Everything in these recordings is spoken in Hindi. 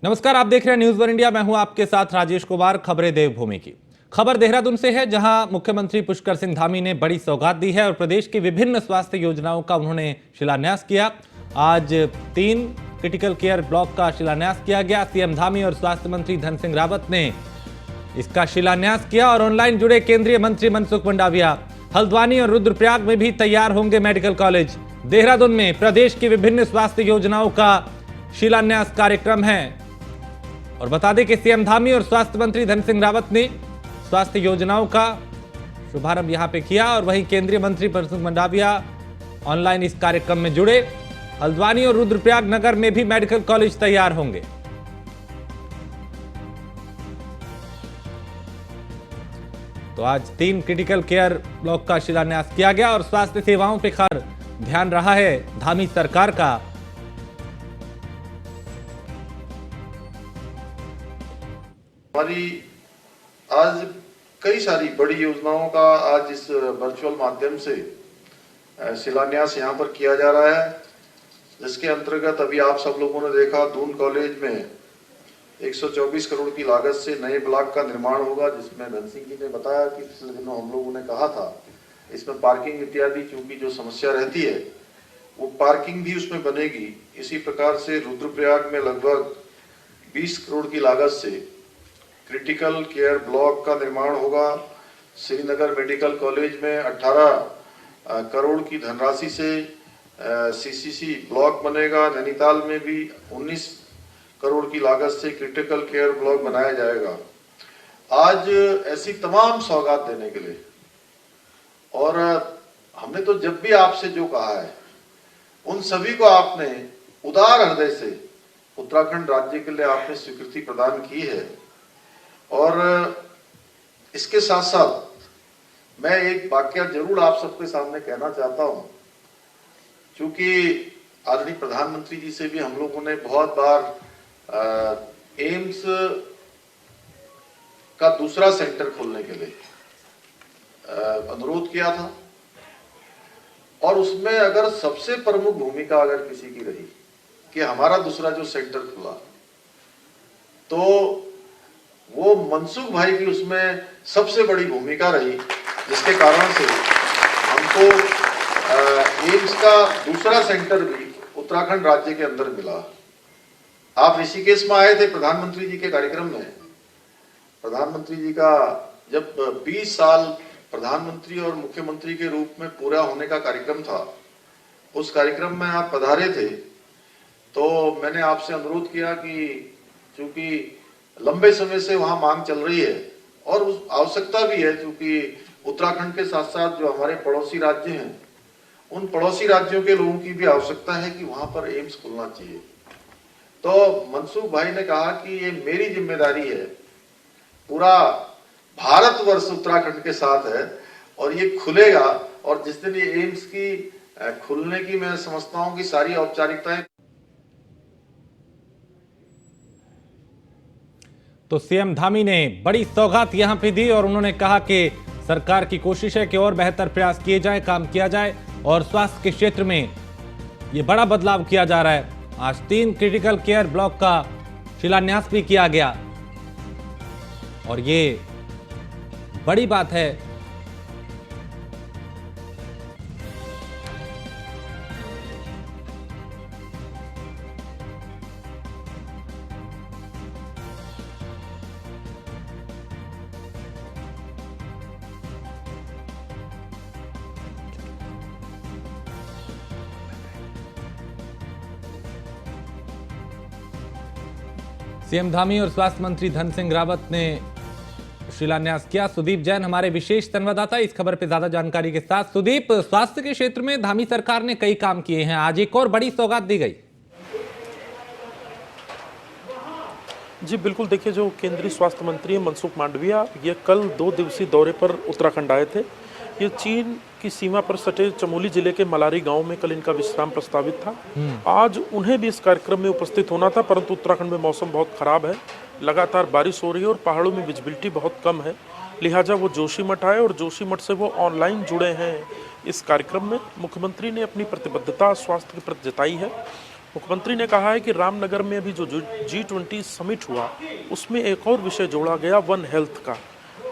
नमस्कार, आप देख रहे हैं न्यूज वन इंडिया। मैं हूं आपके साथ राजेश कुमार। खबरें देवभूमि की। खबर देहरादून से है, जहां मुख्यमंत्री पुष्कर सिंह धामी ने बड़ी सौगात दी है और प्रदेश की विभिन्न स्वास्थ्य योजनाओं का उन्होंने शिलान्यास किया। आज 3 क्रिटिकल केयर ब्लॉक का शिलान्यास किया गया। सीएम धामी और स्वास्थ्य मंत्री धन सिंह रावत ने इसका शिलान्यास किया और ऑनलाइन जुड़े केंद्रीय मंत्री मनसुख मंडाविया। हल्द्वानी और रुद्रप्रयाग में भी तैयार होंगे मेडिकल कॉलेज। देहरादून में प्रदेश की विभिन्न स्वास्थ्य योजनाओं का शिलान्यास कार्यक्रम है। और बता दें कि सीएम धामी और स्वास्थ्य मंत्री धन सिंह रावत ने स्वास्थ्य योजनाओं का शुभारंभ यहां पे किया और वहीं केंद्रीय मंत्री मनसुख मंडाविया ऑनलाइन इस कार्यक्रम में जुड़े। हल्द्वानी और रुद्रप्रयाग नगर में भी मेडिकल कॉलेज तैयार होंगे। तो आज 3 क्रिटिकल केयर ब्लॉक का शिलान्यास किया गया और स्वास्थ्य सेवाओं पर खास ध्यान रहा है धामी सरकार का। हमारी आज कई सारी बड़ी योजनाओं का आज इस वर्चुअल माध्यम से शिलान्यास यहाँ पर किया जा रहा है, जिसके अंतर्गत अभी आप सब लोगों ने देखा दून कॉलेज में 124 करोड़ की लागत से नए ब्लॉक का निर्माण होगा, जिसमें धन सिंह जी ने बताया कि पिछले दिनों हम लोगों ने कहा था इसमें पार्किंग इत्यादि चूंकि जो समस्या रहती है वो पार्किंग भी उसमें बनेगी। इसी प्रकार से रुद्रप्रयाग में लगभग 20 करोड़ की लागत से क्रिटिकल केयर ब्लॉक का निर्माण होगा। श्रीनगर मेडिकल कॉलेज में 18 करोड़ की धनराशि से सीसीसी ब्लॉक बनेगा। नैनीताल में भी 19 करोड़ की लागत से क्रिटिकल केयर ब्लॉक बनाया जाएगा। आज ऐसी तमाम सौगात देने के लिए, और हमने तो जब भी आपसे जो कहा है उन सभी को आपने उदार हृदय से उत्तराखंड राज्य के लिए आपने स्वीकृति प्रदान की है। और इसके साथ साथ मैं एक वाक्य जरूर आप सबके सामने कहना चाहता हूं, क्योंकि आदरणीय प्रधानमंत्री जी से भी हम लोगों ने बहुत बार एम्स का दूसरा सेंटर खोलने के लिए अनुरोध किया था, और उसमें अगर सबसे प्रमुख भूमिका अगर किसी की रही कि हमारा दूसरा जो सेंटर खुला, तो वो मनसुख भाई की उसमें सबसे बड़ी भूमिका रही, जिसके कारण से हमको एम्स का दूसरा सेंटर भी उत्तराखंड राज्य के अंदर मिला। आप ऋषिकेश में आए थे प्रधानमंत्री जी के कार्यक्रम में। प्रधानमंत्री जी का जब 20 साल प्रधानमंत्री और मुख्यमंत्री के रूप में पूरा होने का कार्यक्रम था, उस कार्यक्रम में आप पधारे थे, तो मैंने आपसे अनुरोध किया कि चूंकि लंबे समय से वहां मांग चल रही है और उस आवश्यकता भी है, क्योंकि उत्तराखंड के साथ साथ जो हमारे पड़ोसी राज्य हैं, उन पड़ोसी राज्यों के लोगों की भी आवश्यकता है कि वहां पर एम्स खुलना चाहिए। तो मनसुख भाई ने कहा कि ये मेरी जिम्मेदारी है, पूरा भारतवर्ष उत्तराखंड के साथ है और ये खुलेगा, और जिस दिन ये एम्स की खुलने की मैं समझता हूं कि सारी औपचारिकताएं। तो सीएम धामी ने बड़ी सौगात यहां पे दी और उन्होंने कहा कि सरकार की कोशिश है कि और बेहतर प्रयास किए जाए, काम किया जाए और स्वास्थ्य के क्षेत्र में ये बड़ा बदलाव किया जा रहा है। आज 3 क्रिटिकल केयर ब्लॉक का शिलान्यास भी किया गया और ये बड़ी बात है। सीएम धामी और स्वास्थ्य मंत्री धन सिंह रावत ने शिलान्यास किया। सुदीप जैन हमारे विशेष संवाददाता इस खबर पे ज्यादा जानकारी के साथ। सुदीप, स्वास्थ्य के क्षेत्र में धामी सरकार ने कई काम किए हैं, आज एक और बड़ी सौगात दी गई। जी बिल्कुल, देखिए जो केंद्रीय स्वास्थ्य मंत्री मनसुख मांडविया ये कल 2 दिवसीय दौरे पर उत्तराखंड आए थे। ये चीन की सीमा पर सटे चमोली जिले के मलारी गांव में कल इनका विश्राम प्रस्तावित था। आज उन्हें भी इस कार्यक्रम में उपस्थित होना था, परंतु उत्तराखंड में मौसम बहुत खराब है, लगातार बारिश हो रही है और पहाड़ों में विजिबिलिटी बहुत कम है, लिहाजा वो जोशीमठ आए और जोशीमठ से वो ऑनलाइन जुड़े हैं इस कार्यक्रम में। मुख्यमंत्री ने अपनी प्रतिबद्धता स्वास्थ्य के प्रति जताई है मुख्यमंत्री ने कहा है कि रामनगर में अभी जो G20 समिट हुआ उसमें एक और विषय जोड़ा गया, वन हेल्थ का।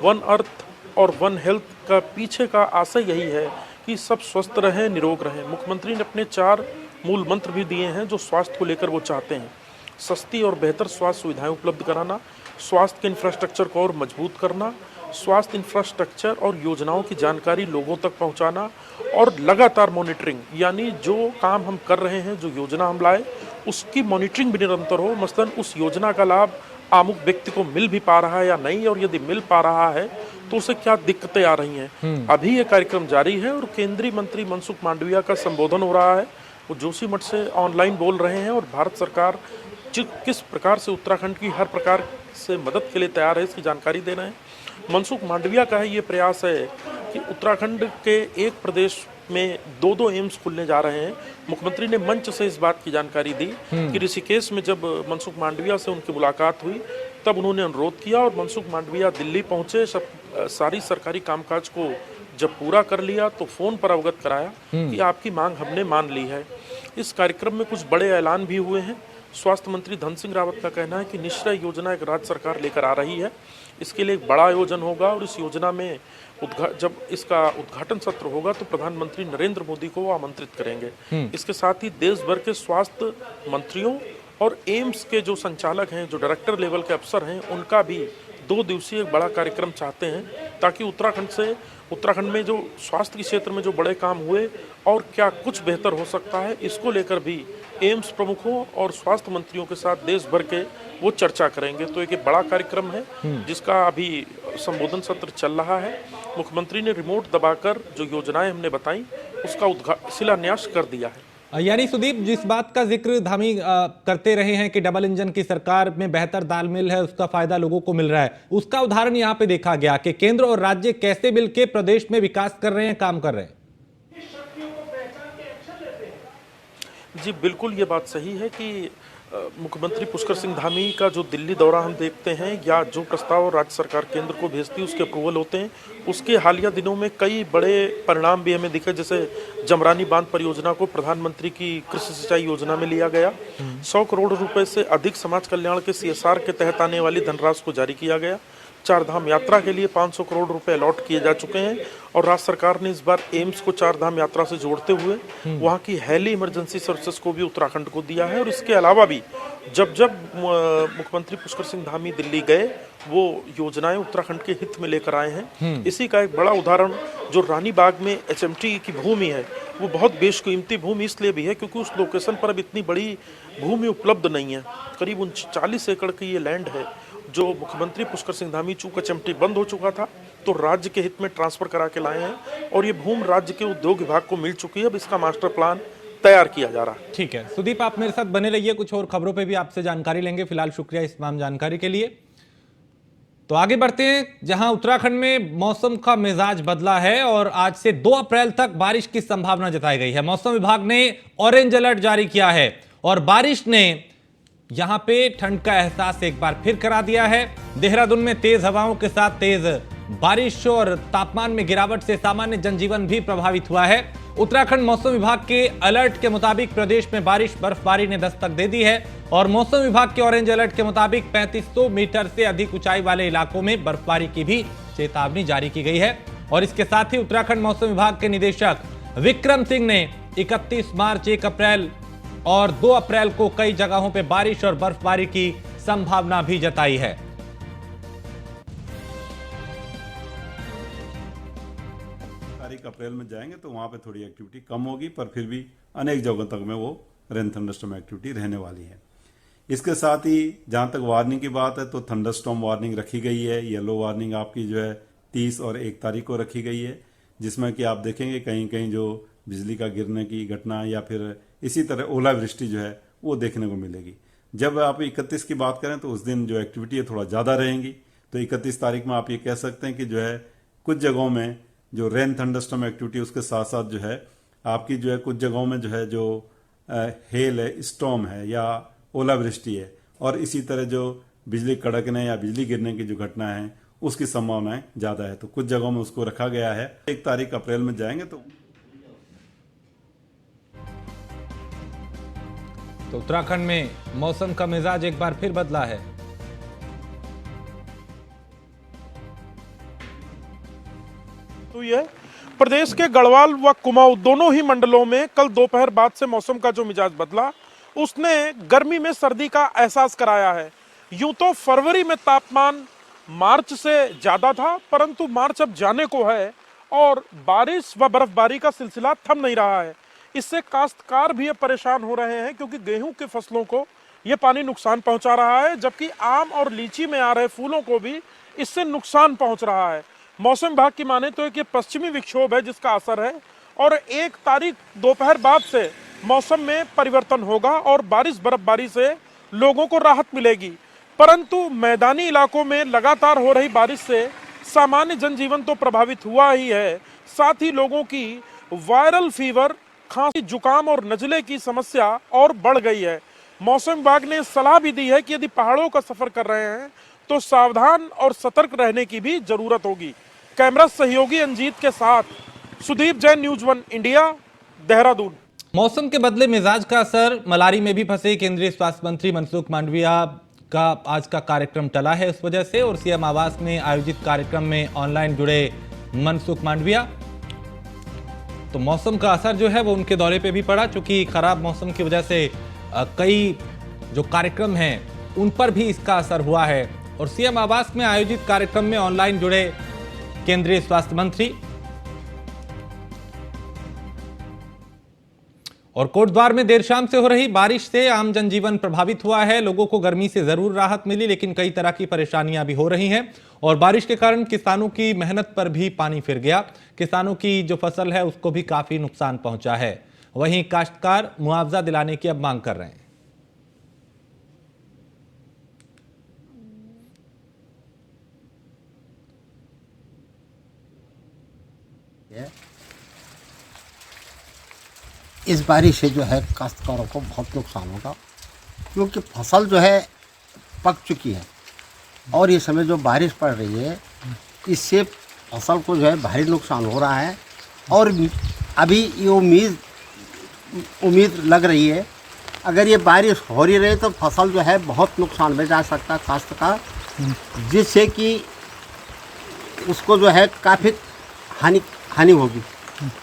वन अर्थ और वन हेल्थ का पीछे का आशय यही है कि सब स्वस्थ रहें, निरोग रहें। मुख्यमंत्री ने अपने 4 मूल मंत्र भी दिए हैं जो स्वास्थ्य को लेकर वो चाहते हैं। सस्ती और बेहतर स्वास्थ्य सुविधाएं उपलब्ध कराना, स्वास्थ्य के इंफ्रास्ट्रक्चर को और मजबूत करना, स्वास्थ्य इंफ्रास्ट्रक्चर और योजनाओं की जानकारी लोगों तक पहुंचाना और लगातार मॉनिटरिंग, यानी जो काम हम कर रहे हैं, जो योजना हम लाए उसकी मॉनिटरिंग भी निरंतर हो। मसलन उस योजना का लाभ आमुक व्यक्ति को मिल भी पा रहा है या नहीं, और यदि मिल पा रहा है तो उसे क्या दिक्कतें आ रही हैं। अभी ये कार्यक्रम जारी है और केंद्रीय मंत्री मनसुख मांडविया का संबोधन हो रहा है। वो जोशीमठ से ऑनलाइन बोल रहे हैं और भारत सरकार किस प्रकार से उत्तराखंड की हर प्रकार से मदद के लिए तैयार है इसकी जानकारी दे रहे हैं। मनसुख मांडविया का है ये प्रयास है कि उत्तराखंड के एक प्रदेश में 2 एम्स खुलने जा रहे हैं। मुख्यमंत्री ने मंच से इस बात की जानकारी दी कि ऋषिकेश में जब मनसुख मांडविया से उनकी मुलाकात हुई तब उन्होंने अनुरोध किया और मनसुख मांडविया दिल्ली पहुंचे। सारी सरकारी कामकाज को जब पूरा कर लिया तो फ़ोन पर अवगत कराया कि आपकी मांग हमने मान ली है। इस कार्यक्रम में कुछ बड़े ऐलान भी हुए हैं। स्वास्थ्य मंत्री धन सिंह रावत का कहना है कि निश्चय योजना एक राज्य सरकार लेकर आ रही है। इसके लिए एक बड़ा आयोजन होगा और इस योजना में जब इसका उद्घाटन सत्र होगा तो प्रधानमंत्री नरेंद्र मोदी को वो आमंत्रित करेंगे। इसके साथ ही देश भर के स्वास्थ्य मंत्रियों और एम्स के जो संचालक हैं, जो डायरेक्टर लेवल के अफसर हैं, उनका भी 2 दिवसीय एक बड़ा कार्यक्रम चाहते हैं ताकि उत्तराखंड में जो स्वास्थ्य के क्षेत्र में जो बड़े काम हुए और क्या कुछ बेहतर हो सकता है, इसको लेकर भी एम्स प्रमुखों और स्वास्थ्य मंत्रियों के साथ देश भर के वो चर्चा करेंगे। तो एक बड़ा कार्यक्रम है जिसका अभी संबोधन सत्र चल रहा है। मुख्यमंत्री ने रिमोट दबाकर जो योजनाएं हमने बताई उसका शिलान्यास कर दिया है। यानी सुदीप, जिस बात का जिक्र धामी करते रहे हैं कि डबल इंजन की सरकार में बेहतर तालमेल है, उसका फायदा लोगों को मिल रहा है, उसका उदाहरण यहाँ पे देखा गया कि केंद्र और राज्य कैसे मिलकर प्रदेश में विकास कर रहे हैं, काम कर रहे हैं। जी बिल्कुल, ये बात सही है कि मुख्यमंत्री पुष्कर सिंह धामी का जो दिल्ली दौरा हम देखते हैं या जो प्रस्ताव राज्य सरकार केंद्र को भेजती है उसके अप्रूवल होते हैं, उसके हालिया दिनों में कई बड़े परिणाम भी हमें दिखे। जैसे जमरानी बांध परियोजना को प्रधानमंत्री की कृषि सिंचाई योजना में लिया गया। 100 करोड़ रुपए से अधिक समाज कल्याण के CSR के तहत आने वाली धनराशि को जारी किया गया। 4 धाम यात्रा के लिए 500 करोड़ रुपए अलॉट किए जा चुके हैं और राज्य सरकार ने इस बार एम्स को 4 धाम यात्रा से जोड़ते हुए वहां की हेली इमरजेंसी सर्विसेज को भी उत्तराखंड को दिया है। और इसके अलावा भी जब मुख्यमंत्री पुष्कर सिंह धामी दिल्ली गए, वो योजनाएं उत्तराखंड के हित में लेकर आए हैं। इसी का एक बड़ा उदाहरण जो रानी बाग में HMT की भूमि है, वो बहुत बेशकीमती भूमि इसलिए भी है क्योंकि उस लोकेशन पर अब इतनी बड़ी भूमि उपलब्ध नहीं है। करीब 40 एकड़ की ये लैंड है जो मुख्यमंत्री पुष्कर सिंह धामी, चूंकि HMT बंद हो चुका था तो राज्य के हित में ट्रांसफर करा के लाए हैं और ये भूमि राज्य के उद्योग विभाग को मिल चुकी है। अब इसका मास्टर प्लान तैयार किया जा रहा है। ठीक है सुदीप, आप मेरे साथ बने रहिए, कुछ और खबरों पे भी आपसे जानकारी लेंगे। फिलहाल शुक्रिया इस तमाम जानकारी के लिए। तो आगे बढ़ते हैं, जहां उत्तराखंड में मौसम का मिजाज बदला है और आज से 2 अप्रैल तक बारिश की संभावना जताई गई है। मौसम विभाग ने ऑरेंज अलर्ट जारी किया है और बारिश ने यहां पे ठंड का एहसास एक बार फिर करा दिया है। देहरादून में तेज हवाओं के साथ तेज बारिश और तापमान में गिरावट से सामान्य जनजीवन भी प्रभावित हुआ है। उत्तराखंड मौसम विभाग के अलर्ट के मुताबिक प्रदेश में बारिश बर्फबारी ने दस्तक दे दी है और मौसम विभाग के ऑरेंज अलर्ट के मुताबिक 3500 मीटर से अधिक ऊंचाई वाले इलाकों में बर्फबारी की भी चेतावनी जारी की गई है। और इसके साथ ही उत्तराखंड मौसम विभाग के निदेशक विक्रम सिंह ने 31 मार्च, 1 अप्रैल और 2 अप्रैल को कई जगहों पर बारिश और बर्फबारी की संभावना भी जताई है। अप्रैल में जाएंगे तो वहां पे थोड़ी एक्टिविटी कम होगी, पर फिर भी अनेक जगहों तक में वो रेन थंडरस्टॉर्म एक्टिविटी रहने वाली है। इसके साथ ही जहां तक वार्निंग की बात है तो थंडरस्टॉर्म वार्निंग रखी गई है। येलो वार्निंग आपकी जो है 30 और 1 तारीख को रखी गई है, जिसमें कि आप देखेंगे कहीं कहीं जो बिजली का गिरने की घटना या फिर इसी तरह ओलावृष्टि जो है वो देखने को मिलेगी। जब आप 31 की बात करें तो उस दिन जो एक्टिविटी है थोड़ा ज़्यादा रहेंगी। तो 31 तारीख में आप ये कह सकते हैं कि जो है कुछ जगहों में जो रेन थंडरस्टॉर्म एक्टिविटी उसके साथ साथ जो है आपकी जो है कुछ जगहों में जो है जो हेल है, स्टॉर्म है या ओलावृष्टि है और इसी तरह जो बिजली कड़कने या बिजली गिरने की जो घटना है उसकी संभावनाएं ज़्यादा है। तो कुछ जगहों में उसको रखा गया है। 1 तारीख अप्रैल में जाएंगे तो तो उत्तराखंड में मौसम का मिजाज एक बार फिर बदला है। तो ये प्रदेश के गढ़वाल व कुमाऊं दोनों ही मंडलों में कल दोपहर बाद से मौसम का जो मिजाज बदला, उसने गर्मी में सर्दी का एहसास कराया है। यूं तो फरवरी में तापमान मार्च से ज्यादा था, परंतु मार्च अब जाने को है और बारिश व बर्फबारी का सिलसिला थम नहीं रहा है। इससे काश्तकार भी परेशान हो रहे हैं क्योंकि गेहूं के फसलों को ये पानी नुकसान पहुंचा रहा है, जबकि आम और लीची में आ रहे फूलों को भी इससे नुकसान पहुंच रहा है। मौसम विभाग की माने तो एक ये पश्चिमी विक्षोभ है जिसका असर है और 1 तारीख दोपहर बाद से मौसम में परिवर्तन होगा और बारिश बर्फबारी से लोगों को राहत मिलेगी। परंतु मैदानी इलाकों में लगातार हो रही बारिश से सामान्य जनजीवन तो प्रभावित हुआ ही है, साथ ही लोगों की वायरल फीवर, खांसी, जुकाम और नजले की समस्या और बढ़ गई है। मौसम विभाग ने सलाह भी दी है कि यदि पहाड़ों का सफर कर रहे हैं तो सावधान और सतर्क रहने की भी जरूरत होगी। कैमरा सहयोगी अंजीत के साथ सुदीप जैन, न्यूज 1 इंडिया, देहरादून। मौसम के बदले मिजाज का असर मलारी में भी फंसे केंद्रीय स्वास्थ्य मंत्री मनसुख मांडविया का आज का कार्यक्रम टला है उस वजह से, और सीएम आवास में आयोजित कार्यक्रम में ऑनलाइन जुड़े मनसुख मांडविया। तो मौसम का असर जो है वो उनके दौरे पे भी पड़ा, क्योंकि खराब मौसम की वजह से कई जो कार्यक्रम हैं उन पर भी इसका असर हुआ है। और सीएम आवास में आयोजित कार्यक्रम में ऑनलाइन जुड़े केंद्रीय स्वास्थ्य मंत्री। और कोटद्वार में देर शाम से हो रही बारिश से आम जनजीवन प्रभावित हुआ है। लोगों को गर्मी से जरूर राहत मिली, लेकिन कई तरह की परेशानियां भी हो रही हैं और बारिश के कारण किसानों की मेहनत पर भी पानी फिर गया। किसानों की जो फसल है उसको भी काफी नुकसान पहुंचा है। वहीं काश्तकार मुआवजा दिलाने की अब मांग कर रहे हैं। इस बारिश से जो है काश्तकारों को बहुत नुकसान होगा, क्योंकि फसल जो है पक चुकी है और इस समय जो बारिश पड़ रही है इससे फसल को जो है भारी नुकसान हो रहा है। और अभी ये उम्मीद लग रही है अगर ये बारिश हो रही रहे तो फसल जो है बहुत नुकसान में जा सकता है काश्तकार, जिससे कि उसको जो है काफ़ी हानि होगी।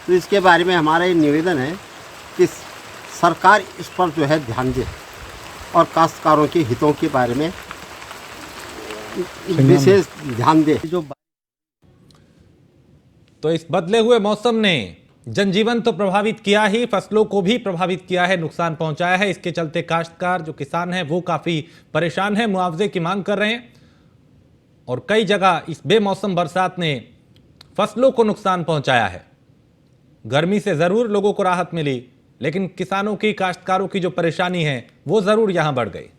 तो इसके बारे में हमारा ये निवेदन है कि सरकार इस पर जो है ध्यान दे और काश्तकारों के हितों के बारे में विशेष ध्यान दे। तो इस बदले हुए मौसम ने जनजीवन तो प्रभावित किया ही, फसलों को भी प्रभावित किया है, नुकसान पहुंचाया है। इसके चलते काश्तकार जो किसान हैं वो काफी परेशान हैं, मुआवजे की मांग कर रहे हैं। और कई जगह इस बेमौसम बरसात ने फसलों को नुकसान पहुंचाया है। गर्मी से जरूर लोगों को राहत मिली, लेकिन किसानों की, काश्तकारों की जो परेशानी है वो जरूर यहां बढ़ गई।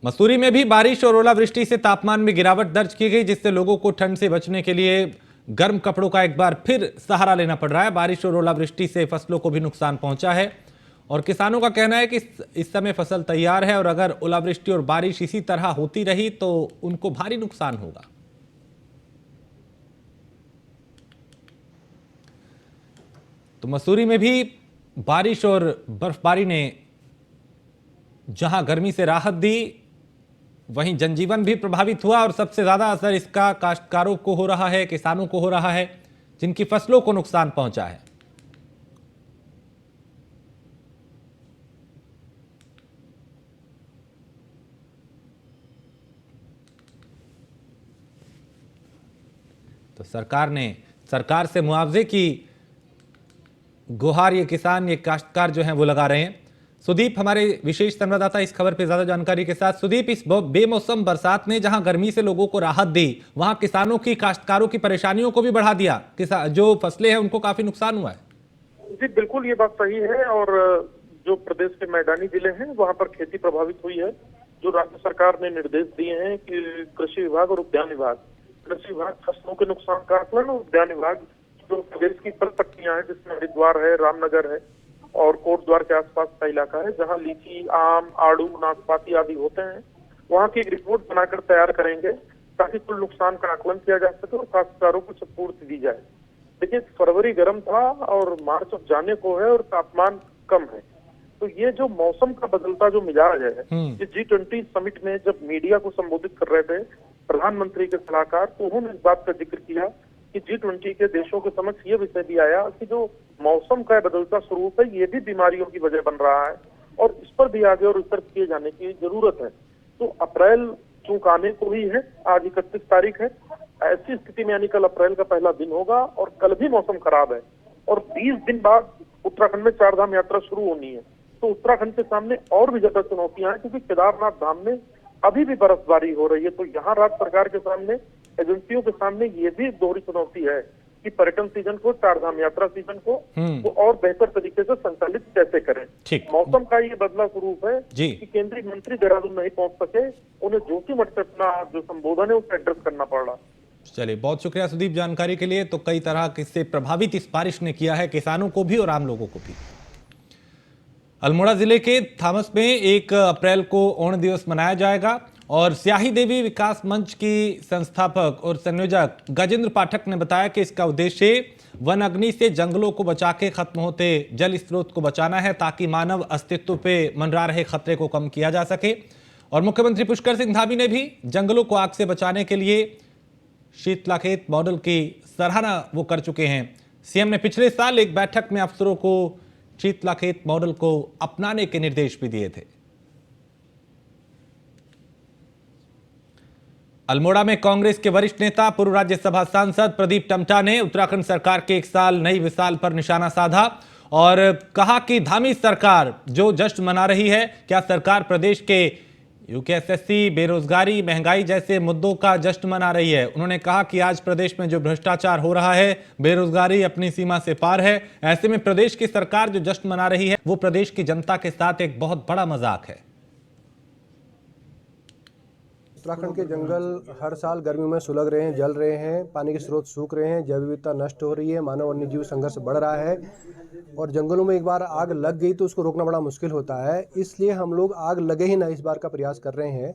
मसूरी में भी बारिश और ओलावृष्टि से तापमान में गिरावट दर्ज की गई, जिससे लोगों को ठंड से बचने के लिए गर्म कपड़ों का एक बार फिर सहारा लेना पड़ रहा है। बारिश और ओलावृष्टि से फसलों को भी नुकसान पहुंचा है और किसानों का कहना है कि इस समय फसल तैयार है और अगर ओलावृष्टि और बारिश इसी तरह होती रही तो उनको भारी नुकसान होगा। तो मसूरी में भी बारिश और बर्फबारी ने जहां गर्मी से राहत दी, वहीं जनजीवन भी प्रभावित हुआ और सबसे ज्यादा असर इसका काश्तकारों को हो रहा है, किसानों को हो रहा है, जिनकी फसलों को नुकसान पहुंचा है। तो सरकार से मुआवजे की गुहार ये किसान, ये काश्तकार जो हैं वो लगा रहे हैं। सुदीप हमारे विशेष संवाददाता इस खबर पे ज्यादा जानकारी के साथ। सुदीप, इस बेमौसम बरसात ने जहां गर्मी से लोगों को राहत दी, वहां किसानों की, काश्तकारों की परेशानियों को भी बढ़ा दिया। जो फसलें हैं उनको काफी नुकसान हुआ है। जी बिल्कुल, ये बात सही है। और जो प्रदेश के मैदानी जिले हैं वहां पर खेती प्रभावित हुई है। जो राज्य सरकार ने निर्देश दिए हैं कि कृषि विभाग और उद्यान विभाग, कृषि विभाग फसलों के नुकसान का आकलन और उद्यान विभाग जो प्रदेश की फल पट्टियां हैं, जिसमें हरिद्वार है, रामनगर है और कोटद्वार के आसपास का इलाका है, जहां लीची, आम, आड़ू, नाशपाती आदि होते हैं, वहां की एक रिपोर्ट बनाकर तैयार करेंगे ताकि कुल नुकसान का आकलन किया जा सके और काश्तकारों को क्षतिपूर्ति दी जाए। देखिए, फरवरी गर्म था और मार्च अब जाने को है और तापमान कम है। तो ये जो मौसम का बदलता जो मिजाज है, ये G20 समिट में जब मीडिया को संबोधित कर रहे थे प्रधानमंत्री के सलाहकार, तो उन्होंने इस बात का जिक्र किया कि G20 के देशों के समक्ष ये विषय भी आया कि जो मौसम का बदलता स्वरूप है ये भी बीमारियों की वजह बन रहा है और इस पर भी आगे और रिसर्च किए जाने की जरूरत है। तो अप्रैल चूंकि आने को ही है, आज 31 तारीख है, ऐसी स्थिति में यानी कल अप्रैल का पहला दिन होगा और कल भी मौसम खराब है और 20 दिन बाद उत्तराखंड में चारधाम यात्रा शुरू होनी है। तो उत्तराखंड के सामने और भी ज्यादा चुनौतियां हैं क्योंकि केदारनाथ धाम में अभी भी बर्फबारी हो रही है। तो यहाँ राज्य सरकार के सामने, एजेंसियों के सामने ये भी दोहरी चुनौती है कि पर्यटन सीजन को, चारधाम यात्रा सीजन को वो और बेहतर तरीके से संचालित कैसे करें। मौसम का ये बदला स्वरूप है कि केंद्रीय मंत्री देहरादून नहीं पहुंच सके, उन्हें जोशीमठ से अपना जो संबोधन है उसे एड्रेस करना पड़ रहा। चलिए, बहुत शुक्रिया सुदीप जानकारी के लिए। तो कई तरह से प्रभावित इस बारिश ने किया है किसानों को भी और आम लोगों को भी। अल्मोड़ा जिले के थामस में 1 अप्रैल को ओण दिवस मनाया जाएगा और स्याही देवी विकास मंच की संस्थापक और संयोजक गजेंद्र पाठक ने बताया कि इसका उद्देश्य वन अग्नि से जंगलों को बचा के खत्म होते जल स्रोत को बचाना है ताकि मानव अस्तित्व पे मंडरा रहे खतरे को कम किया जा सके। और मुख्यमंत्री पुष्कर सिंह धामी ने भी जंगलों को आग से बचाने के लिए शीतलाखेत मॉडल की सराहना वो कर चुके हैं। सीएम ने पिछले साल एक बैठक में अफसरों को शीतलाखेत मॉडल को अपनाने के निर्देश भी दिए थे। अल्मोड़ा में कांग्रेस के वरिष्ठ नेता पूर्व राज्यसभा सांसद प्रदीप टमटा ने उत्तराखंड सरकार के 1 साल नई मिसाल पर निशाना साधा और कहा कि धामी सरकार जो जश्न मना रही है, क्या सरकार प्रदेश के यूकेएसएससी, बेरोजगारी, महंगाई जैसे मुद्दों का जश्न मना रही है। उन्होंने कहा कि आज प्रदेश में जो भ्रष्टाचार हो रहा है, बेरोजगारी अपनी सीमा से पार है। ऐसे में प्रदेश की सरकार जो जश्न मना रही है वो प्रदेश की जनता के साथ एक बहुत बड़ा मजाक है। उत्तराखंड के जंगल हर साल गर्मियों में सुलग रहे हैं, जल रहे हैं, पानी के स्रोत सूख रहे हैं, जैव विविधता नष्ट हो रही है, मानव वन्यजीव संघर्ष बढ़ रहा है और जंगलों में एक बार आग लग गई तो उसको रोकना बड़ा मुश्किल होता है। इसलिए हम लोग आग लगे ही ना इस बार का प्रयास कर रहे हैं।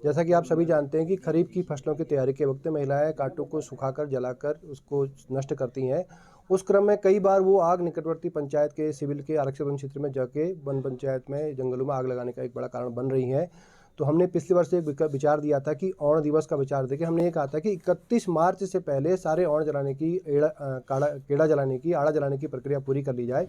जैसा कि आप सभी जानते हैं कि खरीफ की फसलों की तैयारी के वक्त महिलाएं कांटों को सुखाकर जलाकर उसको नष्ट करती हैं। उस क्रम में कई बार वो आग निकटवर्ती पंचायत के सिविल के आरक्षित वन क्षेत्र में जाके वन पंचायत में जंगलों में आग लगाने का एक बड़ा कारण बन रही है। तो हमने पिछले वर्ष एक विचार दिया था कि ओण दिवस का विचार देके हमने ये कहा था कि 31 मार्च से पहले सारे ओण जलाने की, केड़ा जलाने की, आड़ा जलाने की प्रक्रिया पूरी कर ली जाए।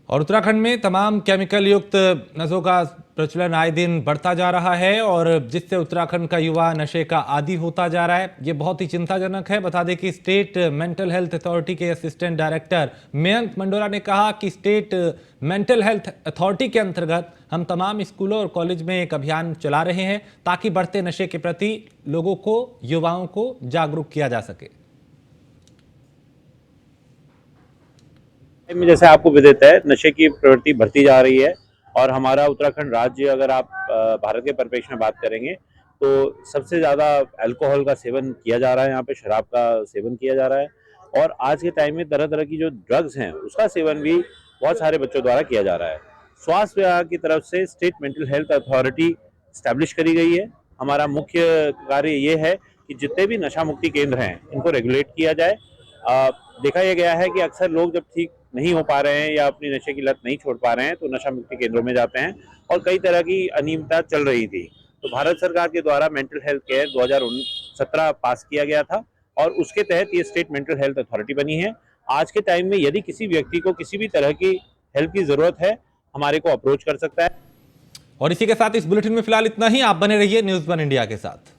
और उत्तराखंड में तमाम केमिकल युक्त नशों का प्रचलन आए दिन बढ़ता जा रहा है और जिससे उत्तराखंड का युवा नशे का आदी होता जा रहा है। ये बहुत ही चिंताजनक है। बता दें कि स्टेट मेंटल हेल्थ अथॉरिटी के असिस्टेंट डायरेक्टर मयंक मंडोरा ने कहा कि स्टेट मेंटल हेल्थ अथॉरिटी के अंतर्गत हम तमाम स्कूलों और कॉलेज में एक अभियान चला रहे हैं ताकि बढ़ते नशे के प्रति लोगों को, युवाओं को जागरूक किया जा सके। में जैसे आपको विदित है, नशे की प्रवृत्ति बढ़ती जा रही है और हमारा उत्तराखंड राज्य, अगर आप भारत के परिप्रेक्ष्य में बात करेंगे तो सबसे ज़्यादा अल्कोहल का सेवन किया जा रहा है, यहाँ पे शराब का सेवन किया जा रहा है और आज के टाइम में तरह तरह की जो ड्रग्स हैं उसका सेवन भी बहुत सारे बच्चों द्वारा किया जा रहा है। स्वास्थ्य विभाग की तरफ से state mental health authority establish करी गई है। हमारा मुख्य कार्य ये है कि जितने भी नशा मुक्ति केंद्र हैं इनको रेगुलेट किया जाए। देखा यह गया है कि अक्सर लोग जब ठीक नहीं हो पा रहे हैं या अपनी नशे की लत नहीं छोड़ पा रहे हैं तो नशा मुक्ति केंद्रों में जाते हैं और कई तरह की अनियमितता चल रही थी। तो भारत सरकार के द्वारा मेंटल हेल्थ केयर 2017 पास किया गया था और उसके तहत ये स्टेट मेंटल हेल्थ अथॉरिटी बनी है। आज के टाइम में यदि किसी व्यक्ति को किसी भी तरह की हेल्प की जरूरत है, हमारे को अप्रोच कर सकता है। और इसी के साथ इस बुलेटिन में फिलहाल इतना ही। आप बने रहिए न्यूज़ वन इंडिया के साथ।